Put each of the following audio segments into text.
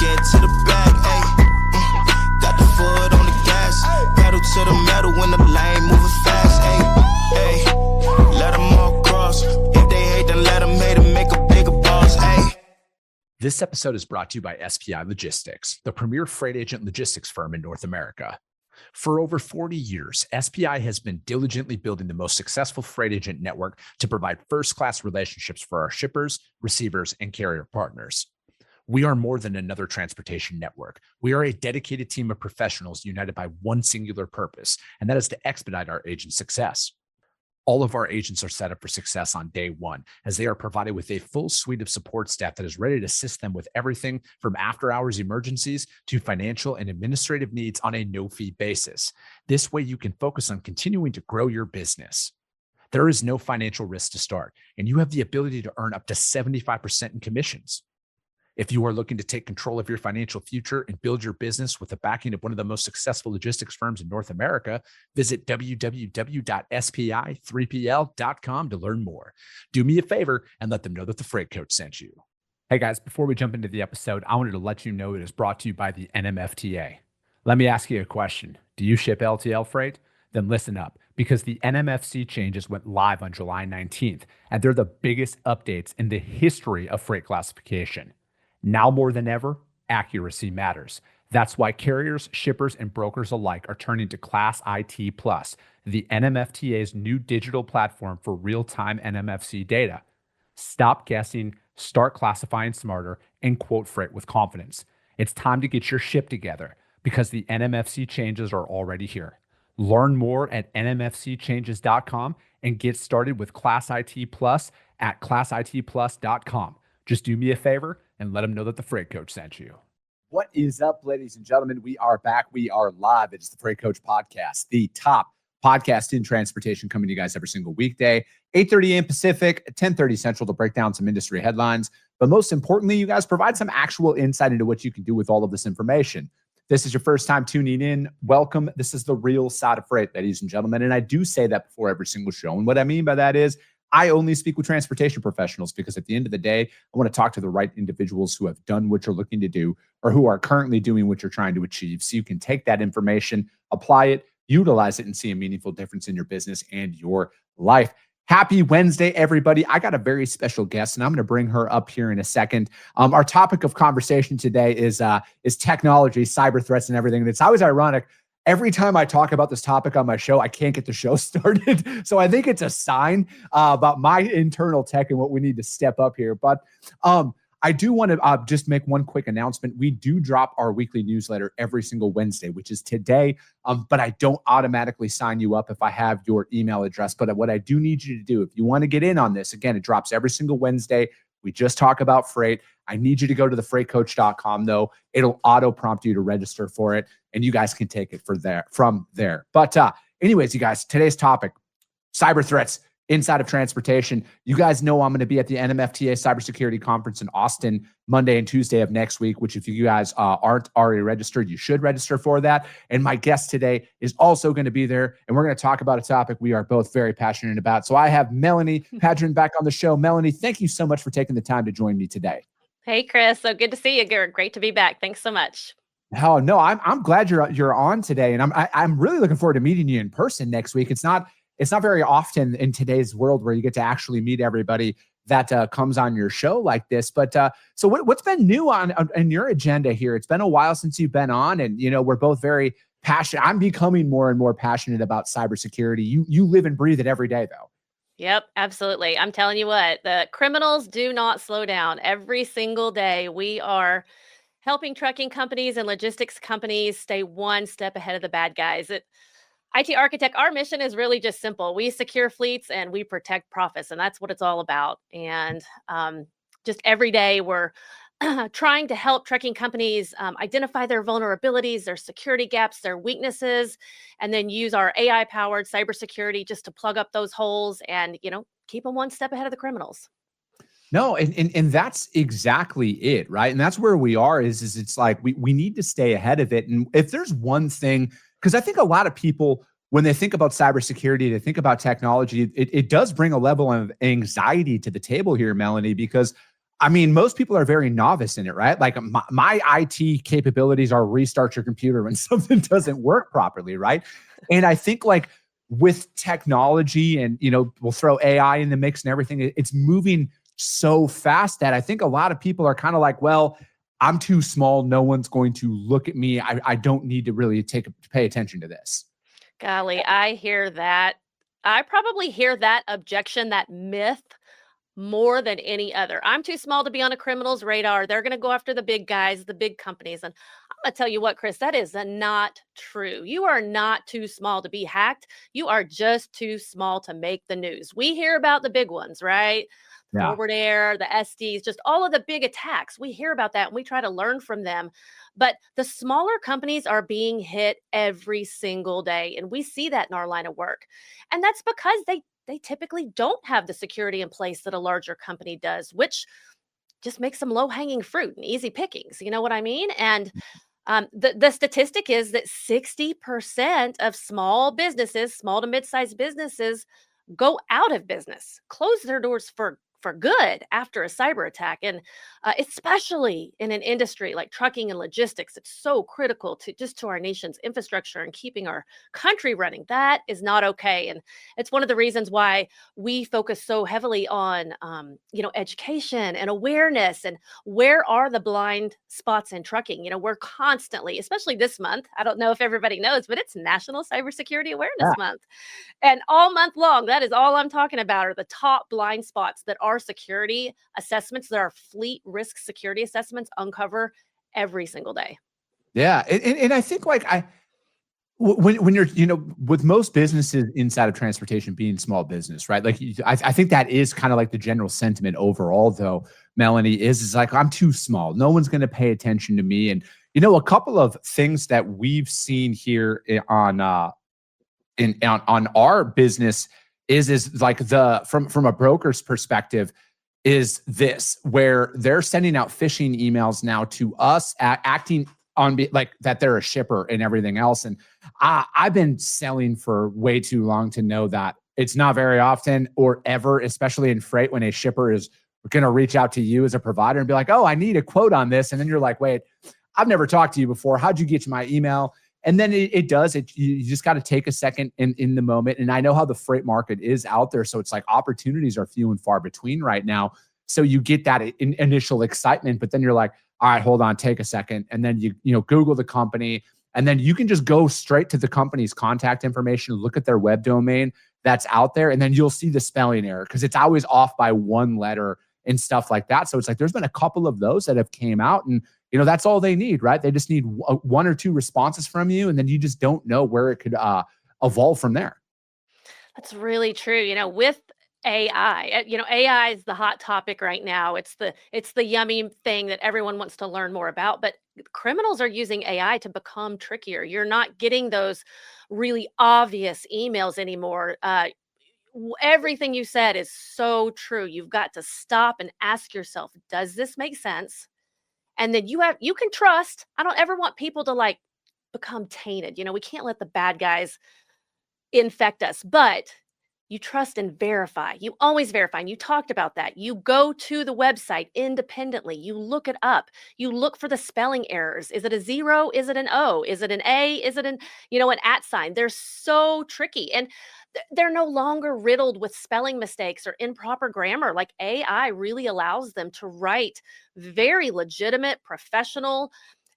get to the bag, ayy. Got the foot on the gas, pedal to the metal when the lane moving fast, ayy, ayy. Let them all cross. If they hate, then let them hate and make a bigger boss, ayy. This episode is brought to you by SPI Logistics, the premier freight agent logistics firm in North America. For over 40 years, SPI has been diligently building the most successful freight agent network to provide first-class relationships for our shippers, receivers, and carrier partners. We are more than another transportation network. We are a dedicated team of professionals united by one singular purpose, and that is to expedite our agents' success. All of our agents are set up for success on day one, as they are provided with a full suite of support staff that is ready to assist them with everything from after-hours emergencies to financial and administrative needs on a no-fee basis. This way, you can focus on continuing to grow your business. There is no financial risk to start, and you have the ability to earn up to 75% in commissions. If you are looking to take control of your financial future and build your business with the backing of one of the most successful logistics firms in North America, visit www.spi3pl.com to learn more. Do me a favor and let them know that the Freight Coach sent you. Hey guys, before we jump into the episode, I wanted to let you know it is brought to you by the NMFTA. Let me ask you a question. Do you ship LTL freight? Then listen up, because the NMFC changes went live on July 19th, and they're the biggest updates in the history of freight classification. Now more than ever, accuracy matters. That's why carriers, shippers, and brokers alike are turning to Class IT Plus, the NMFTA's new digital platform for real-time NMFC data. Stop guessing, start classifying smarter, and quote freight with confidence. It's time to get your ship together because the NMFC changes are already here. Learn more at nmfcchanges.com and get started with Class IT Plus at classitplus.com. Just do me a favor and let them know that the Freight Coach sent you. What is up, ladies and gentlemen? We are back. We are live. It's the Freight Coach Podcast, the top podcast in transportation, coming to you guys every single weekday, 8:30 a.m. Pacific, 10:30 Central, to break down some industry headlines. But most importantly, you guys provide some actual insight into what you can do with all of this information. If this is your first time tuning in, welcome. This is the real side of freight, ladies and gentlemen. And I do say that before every single show. And what I mean by that is, I only speak with transportation professionals because at the end of the day, I want to talk to the right individuals who have done what you're looking to do or who are currently doing what you're trying to achieve. So you can take that information, apply it, utilize it, and see a meaningful difference in your business and your life. Happy Wednesday, everybody. I got a very special guest, and I'm going to bring her up here in a second. Our topic of conversation today is technology, cyber threats, and everything. And it's always ironic. Every time I talk about this topic on my show, I can't get the show started. So I think it's a sign about my internal tech and what we need to step up here. But I do want to just make one quick announcement. We do drop our weekly newsletter every single Wednesday, which is today. But I don't automatically sign you up if I have your email address. But what I do need you to do, if you want to get in on this, again, it drops every single Wednesday. We just talk about freight. I need you to go to thefreightcoach.com, though. It'll auto prompt you to register for it, and you guys can take it from there. But anyways, you guys, today's topic, cyber threats inside of transportation. You guys know I'm going to be at the NMFTA Cybersecurity Conference in Austin Monday and Tuesday of next week, which if you guys aren't already registered, you should register for that. And my guest today is also going to be there, and we're going to talk about a topic we are both very passionate about. So I have Melanie Padron back on the show. Melanie, thank you so much for taking the time to join me today. Hey, Chris. So good to see you. Great to be back. Thanks so much. Oh, no, I'm glad you're on today, and I'm really looking forward to meeting you in person next week. It's not very often in today's world where you get to actually meet everybody that comes on your show like this. But so what's been new on your agenda here? It's been a while since you've been on, and we're both very passionate. I'm becoming more and more passionate about cybersecurity. You live and breathe it every day, though. Yep, absolutely. I'm telling you what, the criminals do not slow down. Every single day, we are helping trucking companies and logistics companies stay one step ahead of the bad guys. IT Architect, our mission is really just simple. We secure fleets and we protect profits, and that's what it's all about. And just every day, we're trying to help trucking companies identify their vulnerabilities, their security gaps, their weaknesses, and then use our AI-powered cybersecurity just to plug up those holes and, keep them one step ahead of the criminals. No, and that's exactly it, right? And that's where we are is it's like we need to stay ahead of it. And if there's one thing, because I think a lot of people, when they think about cybersecurity, they think about technology, it does bring a level of anxiety to the table here, Melanie, because I mean, most people are very novice in it, right? Like my IT capabilities are restart your computer when something doesn't work properly, right? And I think like with technology and, we'll throw AI in the mix and everything, it's moving so fast that I think a lot of people are kind of like, well, I'm too small. No one's going to look at me. I don't need to really pay attention to this. Golly, I hear that. I probably hear that objection, that myth, more than any other. I'm too small to be on a criminal's radar. They're going to go after the big guys, the big companies. And I'm going to tell you what, Chris, that is not true. You are not too small to be hacked. You are just too small to make the news. We hear about the big ones, right? Yeah. Forward Air, the SDs, just all of the big attacks. We hear about that and we try to learn from them. But the smaller companies are being hit every single day. And we see that in our line of work. And that's because they typically don't have the security in place that a larger company does, which just makes them low-hanging fruit and easy pickings. You know what I mean? And the statistic is that 60% of small businesses, small to mid-sized businesses, go out of business, close their doors for good after a cyber attack. And especially in an industry like trucking and logistics, it's so critical to our nation's infrastructure and keeping our country running. That is not okay. And it's one of the reasons why we focus so heavily on, education and awareness and where are the blind spots in trucking. We're constantly, especially this month, I don't know if everybody knows, but it's National Cybersecurity Awareness Month. And all month long, that is all I'm talking about are the top blind spots that our security assessments, that our fleet risk security assessments uncover every single day. Yeah. And I think like when you're, with most businesses inside of transportation being small business, right? Like I think that is kind of like the general sentiment overall though, Melanie, is like, I'm too small. No one's going to pay attention to me. And, a couple of things that we've seen here on our business is like from a broker's perspective is this, where they're sending out phishing emails now to us acting on like that they're a shipper and everything else. And I've been selling for way too long to know that it's not very often or ever, especially in freight, when a shipper is going to reach out to you as a provider and be like, oh, I need a quote on this. And then you're like, wait, I've never talked to you before. How'd you get my email? And then you just got to take a second in the moment. And I know how the freight market is out there. So it's like opportunities are few and far between right now. So you get that initial excitement, but then you're like, all right, hold on, take a second. And then you Google the company, and then you can just go straight to the company's contact information, look at their web domain that's out there. And then you'll see the spelling error because it's always off by one letter and stuff like that. So it's like, there's been a couple of those that have came out, and that's all they need, right? They just need one or two responses from you, and then you just don't know where it could evolve from there. That's really true. With AI, AI is the hot topic right now. It's the yummy thing that everyone wants to learn more about, but criminals are using AI to become trickier. You're not getting those really obvious emails anymore. Everything you said is so true. You've got to stop and ask yourself, does this make sense? And then you can trust. I don't ever want people to like become tainted. We can't let the bad guys infect us, but you trust and verify. You always verify. And you talked about that. You go to the website independently. You look it up. You look for the spelling errors. Is it a 0? Is it an O? Is it an A? Is it an @ sign? They're so tricky. And they're no longer riddled with spelling mistakes or improper grammar. Like AI really allows them to write very legitimate, professional,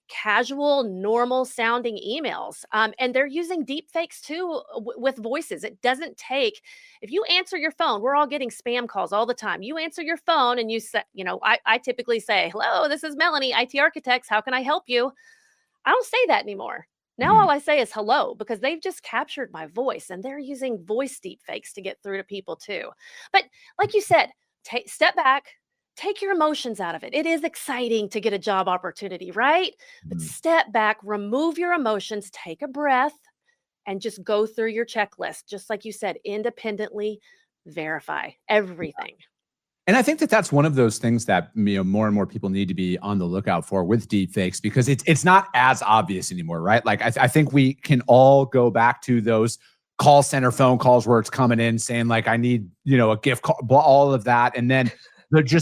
casual, normal sounding emails. And they're using deep fakes too with voices. It doesn't take, if you answer your phone, we're all getting spam calls all the time. You answer your phone and you say, I typically say, hello, this is Melanie, IT Architects. How can I help you? I don't say that anymore. Now all I say is hello, because they've just captured my voice, and they're using voice deep fakes to get through to people too. But like you said, step back, take your emotions out of it. It is exciting to get a job opportunity, right? But step back, remove your emotions, take a breath, and just go through your checklist. Just like you said, independently verify everything. And I think that that's one of those things that more and more people need to be on the lookout for with deepfakes, because it's not as obvious anymore, right? Like I think we can all go back to those call center phone calls where it's coming in saying like, I need a gift card, all of that, and then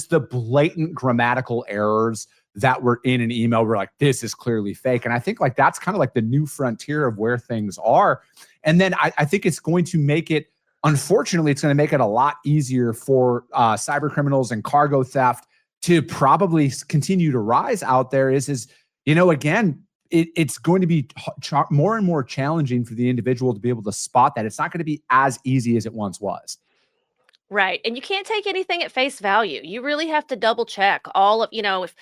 the blatant grammatical errors that were in an email. We're like, this is clearly fake. And I think like that's kind of like the new frontier of where things are. And then I think it's going to make it, unfortunately, it's going to make it a lot easier for cyber criminals and cargo theft to probably continue to rise out there. Again, it's going to be more and more challenging for the individual to be able to spot that. It's not going to be as easy as it once was. Right. And you can't take anything at face value. You really have to double check all of, if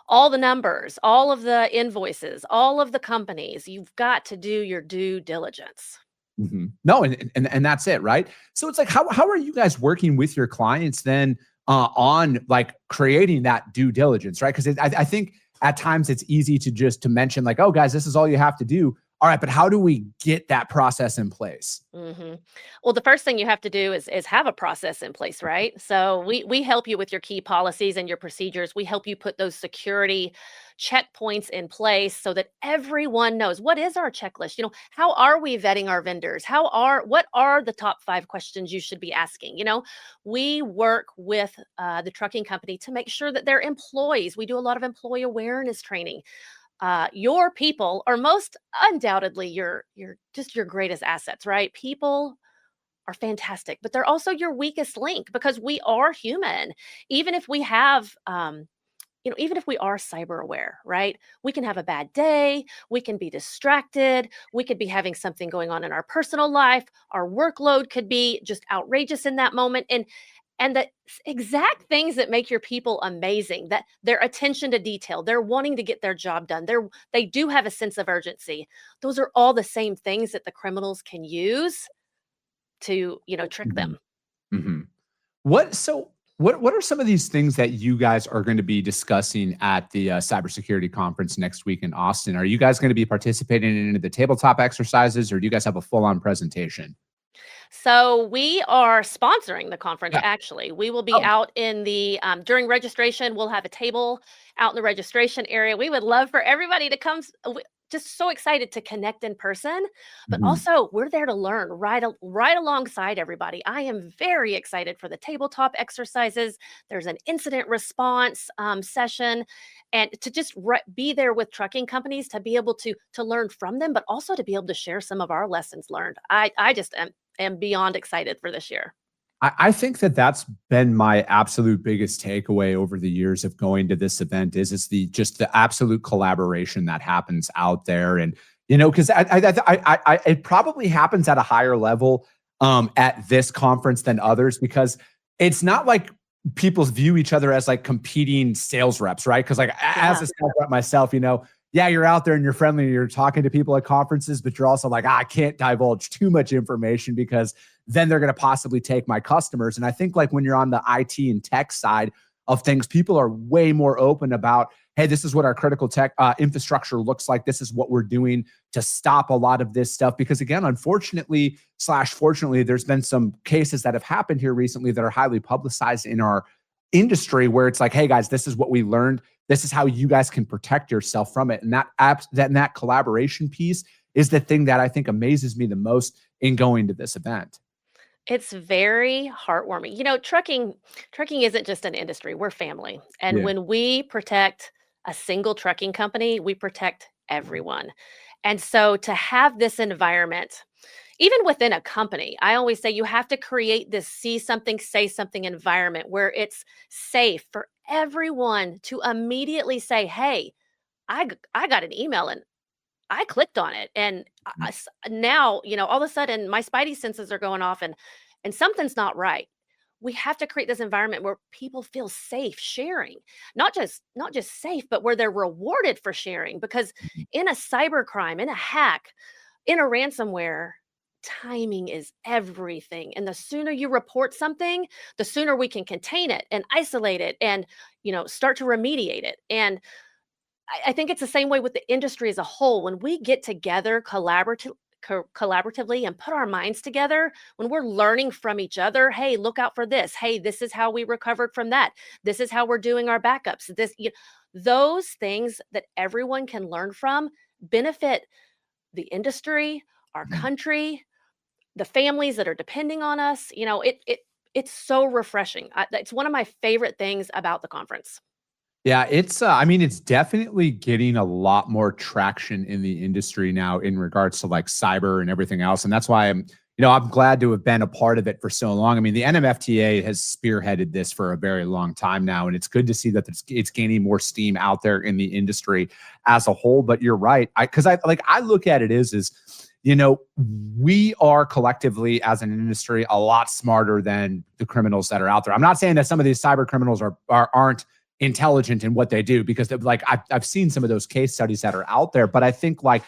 all the numbers, all of the invoices, all of the companies, you've got to do your due diligence. Mm-hmm. No, and that's it, right? So it's like, how are you guys working with your clients then on like creating that due diligence, right? Because I think at times it's easy to mention like, oh, guys, this is all you have to do. All right, but how do we get that process in place? Mm-hmm. Well, the first thing you have to do is have a process in place, right? So we help you with your key policies and your procedures. We help you put those security checkpoints in place so that everyone knows what is our checklist. How are we vetting our vendors? What are the top 5 questions you should be asking? We work with the trucking company to make sure that their employees. We do a lot of employee awareness training. Your people are most undoubtedly your greatest assets, right? People are fantastic, but they're also your weakest link because we are human. Even if we have, even if we are cyber aware, right? We can have a bad day. We can be distracted. We could be having something going on in our personal life. Our workload could be just outrageous in that moment. And the exact things that make your people amazing, that their attention to detail, they're wanting to get their job done. They do have a sense of urgency. Those are all the same things that the criminals can use to, trick them. Mm-hmm. What are some of these things that you guys are going to be discussing at the cybersecurity conference next week in Austin? Are you guys going to be participating in any of the tabletop exercises, or do you guys have a full-on presentation? So we are sponsoring the conference, Yeah. actually. We will be out in the, during registration, we'll have a table out in the registration area. We would love for everybody to come. Just so excited to connect in person, but Mhm. also we're there to learn right alongside everybody. I am very excited for the tabletop exercises. There's an incident response session, and to just be there with trucking companies to be able to learn from them, but also to be able to share some of our lessons learned. I just am beyond excited for this year. I think that that's been my absolute biggest takeaway over the years of going to this event is the absolute collaboration that happens out there. And, because it probably happens at a higher level at this conference than others, because it's not like people view each other as like competing sales reps, right? Because like as a sales rep myself, yeah, you're out there and you're friendly, you're talking to people at conferences, but you're also like, I can't divulge too much information because then they're going to possibly take my customers. And I think like when you're on the IT and tech side of things, people are way more open about, hey, this is what our critical tech infrastructure looks like. This is what we're doing to stop a lot of this stuff. Because again, unfortunately / fortunately, there's been some cases that have happened here recently that are highly publicized in our industry where it's like, hey guys, this is what we learned. This is how you guys can protect yourself from it. And that collaboration piece is the thing that I think amazes me the most in going to this event. It's very heartwarming. Trucking isn't just an industry. We're family. And Yeah. when we protect a single trucking company, we protect everyone. And so to have this environment, even within a company, I always say you have to create this see something, say something environment where it's safe for everyone to immediately say, hey, I got an email and I clicked on it. And now, all of a sudden my spidey senses are going off and something's not right. We have to create this environment where people feel safe sharing, not just safe, but where they're rewarded for sharing. Because in a cyber crime, in a hack, in a ransomware, timing is everything. And the sooner you report something, the sooner we can contain it and isolate it and, start to remediate it. And I think it's the same way with the industry as a whole. When we get together collaboratively and put our minds together, when we're learning from each other, hey, look out for this. Hey, this is how we recovered from that. This is how we're doing our backups. Those things that everyone can learn from benefit the industry, our country, the families that are depending on us. It's so refreshing. It's one of my favorite things about the conference. Yeah, I mean, it's definitely getting a lot more traction in the industry now in regards to like cyber and everything else. And that's why I'm glad to have been a part of it for so long. I mean, the NMFTA has spearheaded this for a very long time now, and it's good to see that it's gaining more steam out there in the industry as a whole. But you're right. I look at it we are collectively as an industry a lot smarter than the criminals that are out there. I'm not saying that some of these cyber criminals aren't intelligent in what they do, because I've seen some of those case studies that are out there. But I think like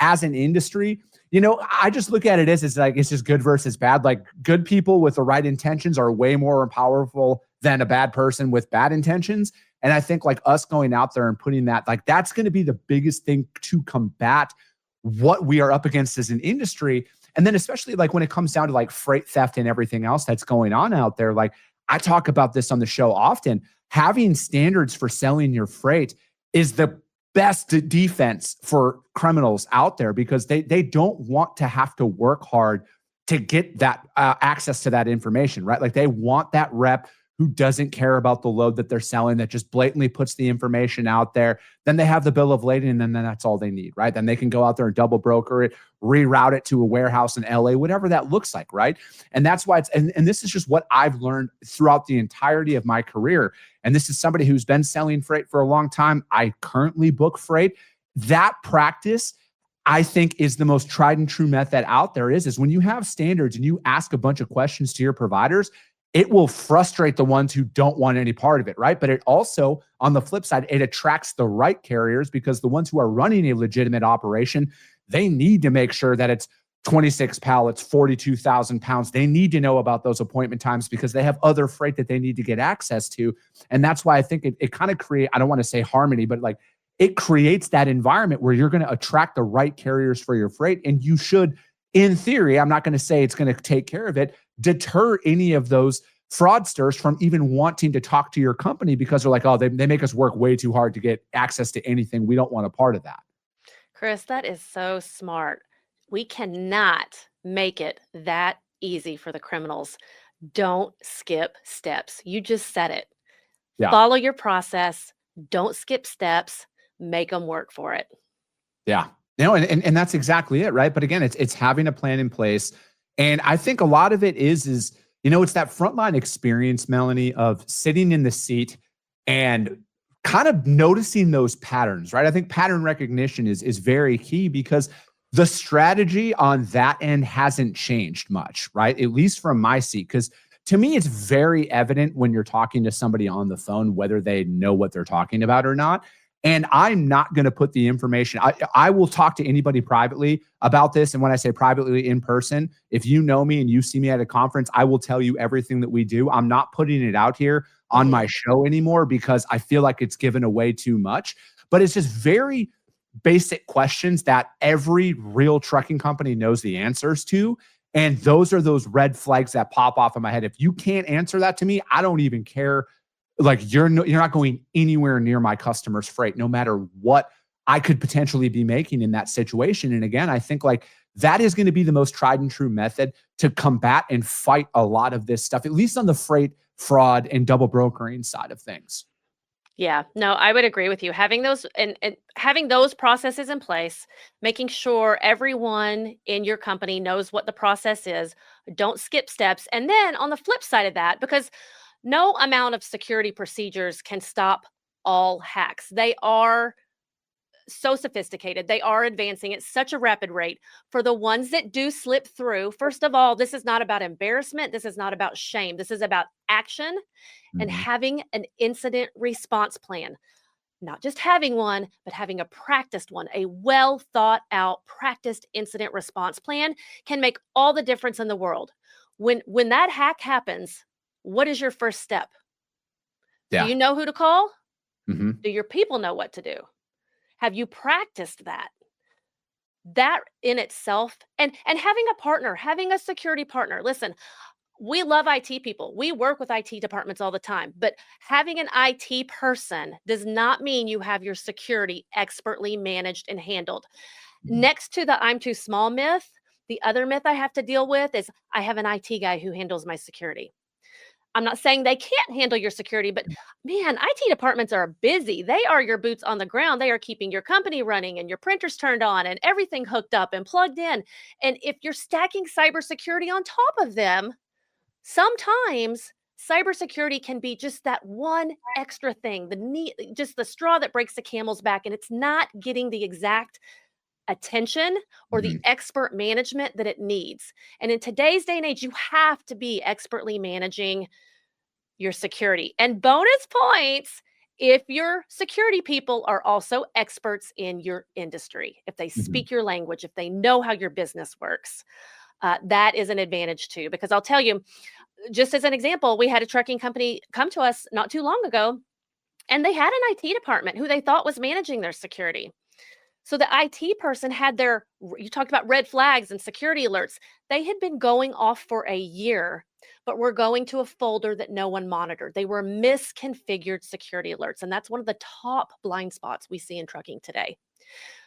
as an industry, I just look at it as it's just good versus bad. Like good people with the right intentions are way more powerful than a bad person with bad intentions. And I think like us going out there and putting that, like that's going to be the biggest thing to combat what we are up against as an industry. And then especially like when it comes down to like freight theft and everything else that's going on out there, like I talk about this on the show often. Having standards for selling your freight is the best defense for criminals out there, because they don't want to have to work hard to get that access to that information, right? Like they want that rep who doesn't care about the load that they're selling, that just blatantly puts the information out there. Then they have the bill of lading, and then that's all they need, right? Then they can go out there and double broker it, reroute it to a warehouse in LA, whatever that looks like, right? And that's why and this is just what I've learned throughout the entirety of my career. And this is somebody who's been selling freight for a long time. I currently book freight. That practice, I think, is the most tried and true method out there is when you have standards and you ask a bunch of questions to your providers, it will frustrate the ones who don't want any part of it, right? But it also, on the flip side, it attracts the right carriers, because the ones who are running a legitimate operation, they need to make sure that it's 26 pallets, 42,000 pounds. They need to know about those appointment times because they have other freight that they need to get access to. And that's why I think it kind of creates, I don't want to say harmony, but like it creates that environment where you're going to attract the right carriers for your freight. And you should, in theory, I'm not going to say it's going to take care of it, deter any of those fraudsters from even wanting to talk to your company, because they're like, oh, they make us work way too hard to get access to anything. We don't want a part of that. Chris, that is so smart. We cannot make it that easy for the criminals. Don't skip steps. You just said it. Yeah. Follow your process. Don't skip steps. Make them work for it. Yeah. And that's exactly it, right? But again, it's having a plan in place. And I think a lot of it is it's that frontline experience, Melanie, of sitting in the seat and kind of noticing those patterns, right? I think pattern recognition is very key, because the strategy on that end hasn't changed much, right? At least from my seat. Because to me, it's very evident when you're talking to somebody on the phone, whether they know what they're talking about or not. And I'm not going to put the information. I will talk to anybody privately about this. And when I say privately, in person, if you know me and you see me at a conference, I will tell you everything that we do. I'm not putting it out here on my show anymore, because I feel like it's given away too much. But it's just very basic questions that every real trucking company knows the answers to. And those are those red flags that pop off in my head. If you can't answer that to me, I don't even care. Like you're not going anywhere near my customer's freight, no matter what I could potentially be making in that situation. And again, I think like that is going to be the most tried and true method to combat and fight a lot of this stuff, at least on the freight fraud and double brokering side of things. Yeah, no, I would agree with you. Having those and having those processes in place, making sure everyone in your company knows what the process is. Don't skip steps. And then on the flip side of that, because no amount of security procedures can stop all hacks. They are so sophisticated. They are advancing at such a rapid rate. For the ones that do slip through, first of all, this is not about embarrassment. This is not about shame. This is about action and having an incident response plan. Not just having one, but having a practiced one. A well thought out, practiced incident response plan can make all the difference in the world. When that hack happens, what is your first step? Yeah. Do you know who to call? Mm-hmm. Do your people know what to do? Have you practiced that? That in itself, and having a partner, having a security partner. Listen, we love IT people. We work with IT departments all the time, but having an IT person does not mean you have your security expertly managed and handled. Next to the I'm too small myth, the other myth I have to deal with is I have an IT guy who handles my security. I'm not saying they can't handle your security, but man, IT departments are busy. They are your boots on the ground. They are keeping your company running and your printers turned on and everything hooked up and plugged in. And if you're stacking cybersecurity on top of them, sometimes cybersecurity can be just that one extra thing, just the straw that breaks the camel's back, and it's not getting the exact attention or the Mhm. expert management that it needs. And in today's day and age, you have to be expertly managing your security. And bonus points if your security people are also experts in your industry, if they Mhm. speak your language, if they know how your business works. That is an advantage too, because I'll tell you, just as an example, we had a trucking company come to us not too long ago, and they had an IT department who they thought was managing their security. So the IT person had you talked about red flags and security alerts. They had been going off for a year, but were going to a folder that no one monitored. They were misconfigured security alerts. And that's one of the top blind spots we see in trucking today.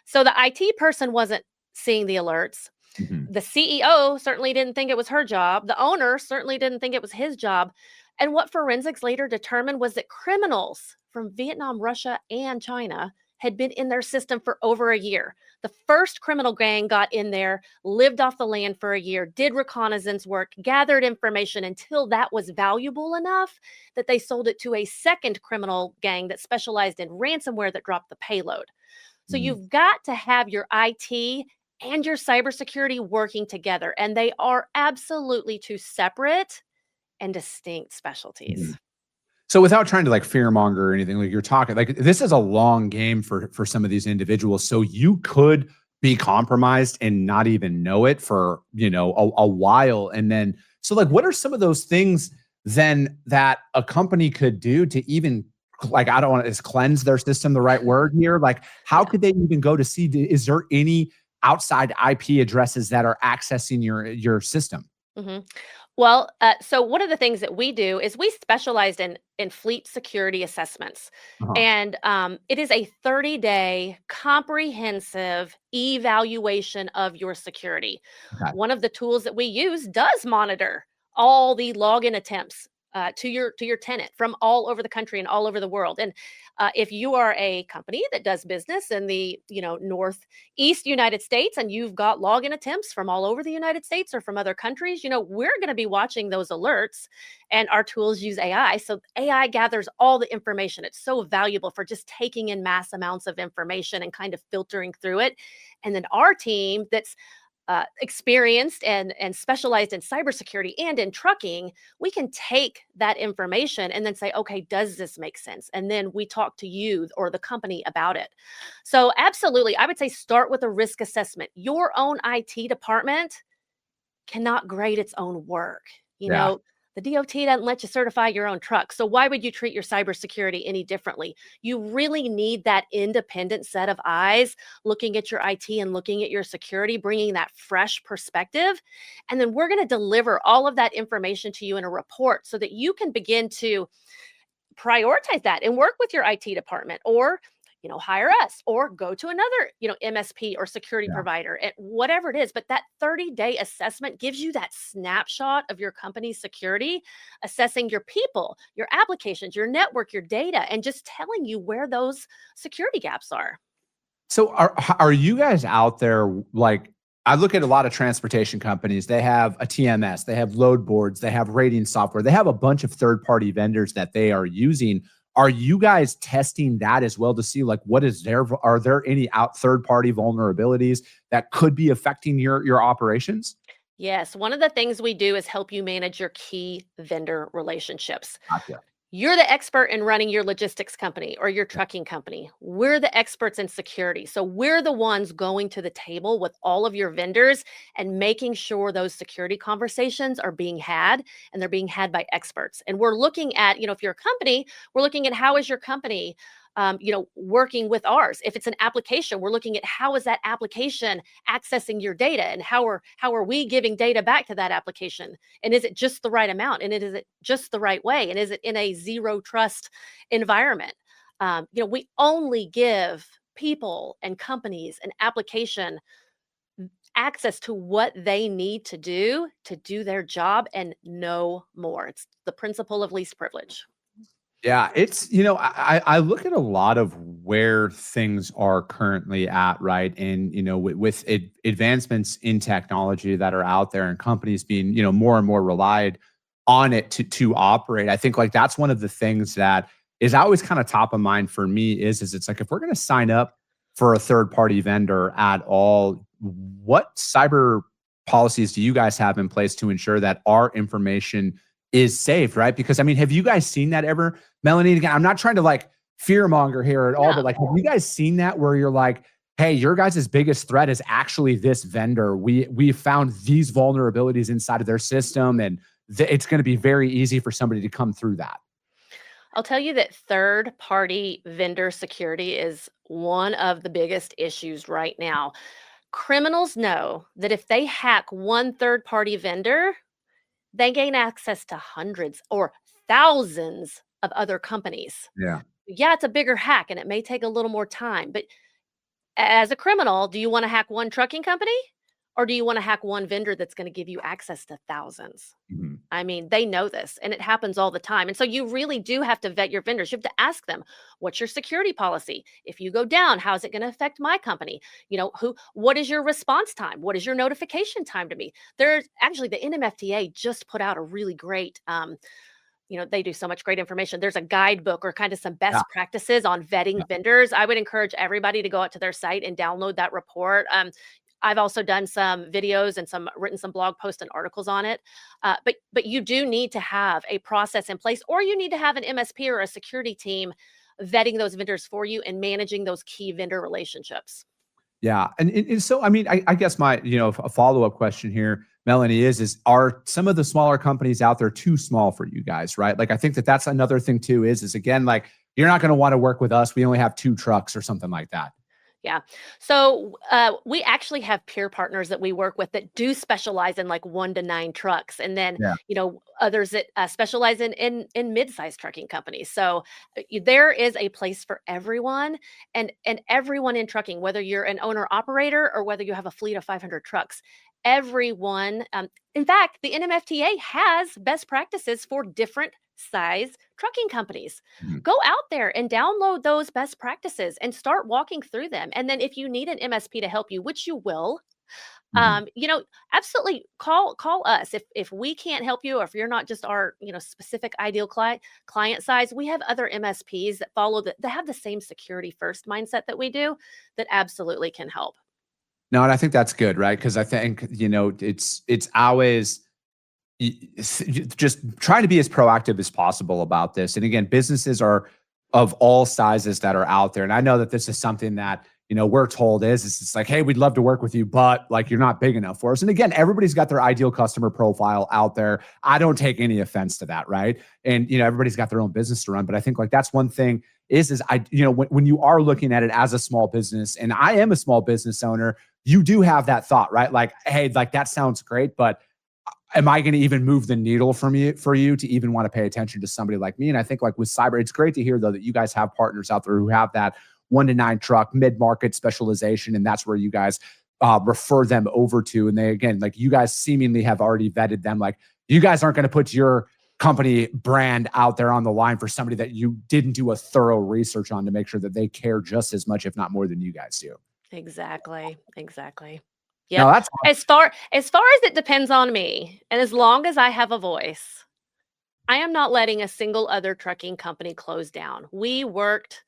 So the IT person wasn't seeing the alerts. Mhm. The CEO certainly didn't think it was her job. The owner certainly didn't think it was his job. And what forensics later determined was that criminals from Vietnam, Russia, and China had been in their system for over a year. The first criminal gang got in there, lived off the land for a year, did reconnaissance work, gathered information until that was valuable enough that they sold it to a second criminal gang that specialized in ransomware that dropped the payload. So Mhm. you've got to have your IT and your cybersecurity working together, and they are absolutely two separate and distinct specialties. Mhm. So without trying to like fearmonger or anything, like you're talking, like this is a long game for some of these individuals. So you could be compromised and not even know it for, a while. And then, so like, what are some of those things then that a company could do to even like, I don't want to, is cleanse their system the right word here? Like, how Yeah. could they even go to see, is there any outside IP addresses that are accessing your system? hmm Well, so one of the things that we do is we specialized in fleet security assessments, Uh-huh. and it is a 30-day comprehensive evaluation of your security. Okay. One of the tools that we use does monitor all the login attempts to your tenant from all over the country and all over the world. And if you are a company that does business in the northeast United States and you've got login attempts from all over the United States or from other countries, we're going to be watching those alerts, and our tools use AI. So AI gathers all the information. It's so valuable for just taking in mass amounts of information and kind of filtering through it. And then our team that's experienced and specialized in cybersecurity and in trucking, we can take that information and then say, okay, does this make sense? And then we talk to you or the company about it. So, absolutely, I would say start with a risk assessment. Your own IT department cannot grade its own work. Yeah. The DOT doesn't let you certify your own truck. So why would you treat your cybersecurity any differently? You really need that independent set of eyes looking at your IT and looking at your security, bringing that fresh perspective. And then we're going to deliver all of that information to you in a report so that you can begin to prioritize that and work with your IT department, or hire us or go to another MSP or security Yeah. provider, and whatever it is. But that 30-day assessment gives you that snapshot of your company's security, assessing your people, your applications, your network, your data, and just telling you where those security gaps are. So are you guys out there, like, I look at a lot of transportation companies, they have a TMS, they have load boards, they have rating software, they have a bunch of third-party vendors that they are using. Are you guys testing that as well to see like are there any third-party vulnerabilities that could be affecting your operations? Yes, one of the things we do is help you manage your key vendor relationships. Gotcha. You're the expert in running your logistics company or your trucking company. We're the experts in security. So we're the ones going to the table with all of your vendors and making sure those security conversations are being had, and they're being had by experts. And we're looking at, if you're a company, we're looking at how is your company working with ours. If it's an application, we're looking at how is that application accessing your data, and how are we giving data back to that application, and is it just the right amount, and is it just the right way, and is it in a zero trust environment? We only give people and companies an application access to what they need to do their job and no more. It's the principle of least privilege. Yeah, it's, I look at a lot of where things are currently at, right? And, with advancements in technology that are out there and companies being, more and more relied on it to operate. I think like that's one of the things that is always kind of top of mind for me is it's like if we're going to sign up for a third party vendor at all, what cyber policies do you guys have in place to ensure that our information is safe, right? Because I mean, have you guys seen that ever, Melanie? Again, I'm not trying to like fear monger here at all, but like, have you guys seen that where you're like, hey, your guys' biggest threat is actually this vendor. We found these vulnerabilities inside of their system, and it's going to be very easy for somebody to come through that. I'll tell you that third party vendor security is one of the biggest issues right now. Criminals know that if they hack one third party vendor, they gain access to hundreds or thousands of other companies. Yeah. Yeah, it's a bigger hack and it may take a little more time, but as a criminal, do you want to hack one trucking company or do you want to hack one vendor that's going to give you access to thousands? Mhm. I mean, they know this and it happens all the time. And so you really do have to vet your vendors. You have to ask them, what's your security policy? If you go down, how is it going to affect my company? What is your response time? What is your notification time to me? There's actually the NMFTA just put out a really great, they do so much great information. There's a guidebook or kind of some best Yeah. practices on vetting vendors. I would encourage everybody to go out to their site and download that report. I've also done some videos and written some blog posts and articles on it. But you do need to have a process in place, or you need to have an MSP or a security team vetting those vendors for you and managing those key vendor relationships. Yeah. And so, I mean, I guess my, a follow-up question here, Melanie, is are some of the smaller companies out there too small for you guys, right? Like, I think that's another thing too, is again, like, you're not going to want to work with us. We only have 2 trucks or something like that. Yeah. So we actually have peer partners that we work with that do specialize in like 1 to 9 trucks, and then Yeah. others that specialize in mid-sized trucking companies. So there is a place for everyone, and everyone in trucking, whether you're an owner operator or whether you have a fleet of 500 trucks. Everyone. In fact, the NMFTA has best practices for different size trucking companies. Mhm. Go out there and download those best practices and start walking through them. And then if you need an MSP to help you, which you will, Mhm. absolutely call us. If we can't help you, or if you're not just our, specific ideal client size, we have other MSPs that that have the same security first mindset that we do, that absolutely can help. No, and I think that's good, right? Because I think, it's always just trying to be as proactive as possible about this. And again, businesses are of all sizes that are out there. And I know that this is something that, we're told is it's like, hey, we'd love to work with you, but like, you're not big enough for us. And again, everybody's got their ideal customer profile out there. I don't take any offense to that, right? And, everybody's got their own business to run. But I think like that's one thing is when you are looking at it as a small business, and I am a small business owner, you do have that thought, right? Like, hey, like that sounds great, but am I going to even move the needle for you to even want to pay attention to somebody like me? And I think like with cyber, it's great to hear though that you guys have partners out there who have that 1 to 9 truck mid-market specialization, and that's where you guys refer them over to. And they, again, like you guys seemingly have already vetted them. Like you guys aren't going to put your company brand out there on the line for somebody that you didn't do a thorough research on to make sure that they care just as much, if not more, than you guys do. Exactly. Exactly. No, Yep. that's As far as it depends on me, and as long as I have a voice, I am not letting a single other trucking company close down. We worked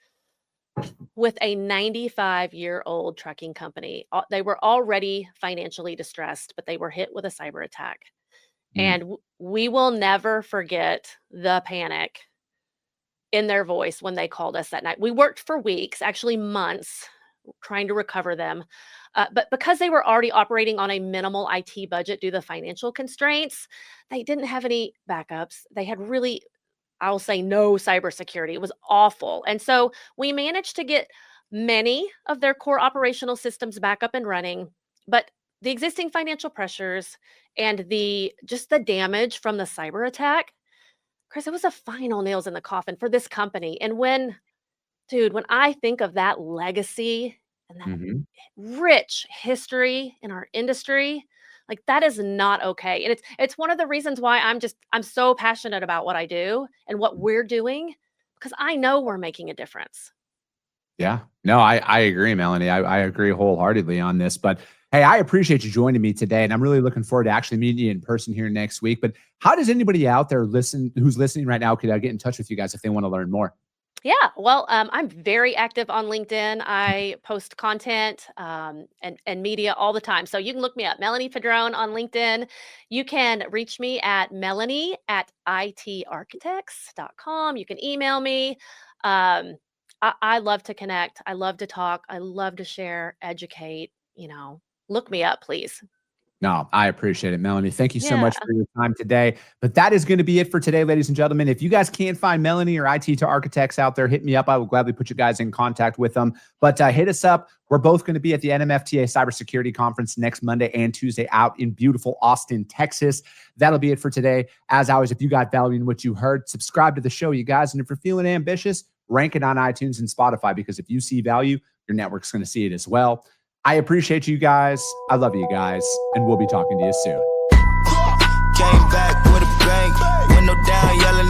with a 95-year-old trucking company. They were already financially distressed, but they were hit with a cyber attack. Mm. And we will never forget the panic in their voice when they called us that night. We worked for weeks, actually months, trying to recover them. But because they were already operating on a minimal IT budget due to financial constraints, they didn't have any backups. They had really, I'll say, no cybersecurity. It was awful. And so we managed to get many of their core operational systems back up and running. But the existing financial pressures and just the damage from the cyber attack, Chris, it was a final nails in the coffin for this company. And when I think of that legacy and that rich history in our industry. Like, that is not okay. And it's one of the reasons why I'm so passionate about what I do and what we're doing, because I know we're making a difference. Yeah, no, I agree, Melanie. I agree wholeheartedly on this. But hey, I appreciate you joining me today, and I'm really looking forward to actually meeting you in person here next week. But how does anybody out there who's listening right now could get in touch with you guys if they want to learn more? Yeah, well, I'm very active on LinkedIn. I post content and media all the time. So you can look me up, Melanie Padron on LinkedIn. You can reach me at melanie@itarchitects.com. You can email me. I love to connect. I love to talk. I love to share, educate. Look me up, please. No, I appreciate it, Melanie. Thank you so Yeah. much for your time today. But that is going to be it for today, ladies and gentlemen. If you guys can't find Melanie or IT to Architects out there, hit me up. I will gladly put you guys in contact with them. But hit us up. We're both going to be at the NMFTA Cybersecurity Conference next Monday and Tuesday out in beautiful Austin, Texas. That'll be it for today. As always, if you got value in what you heard, subscribe to the show, you guys. And if you're feeling ambitious, rank it on iTunes and Spotify, because if you see value, your network's going to see it as well. I appreciate you guys. I love you guys. And we'll be talking to you soon. Came back with a bang, window down, yelling.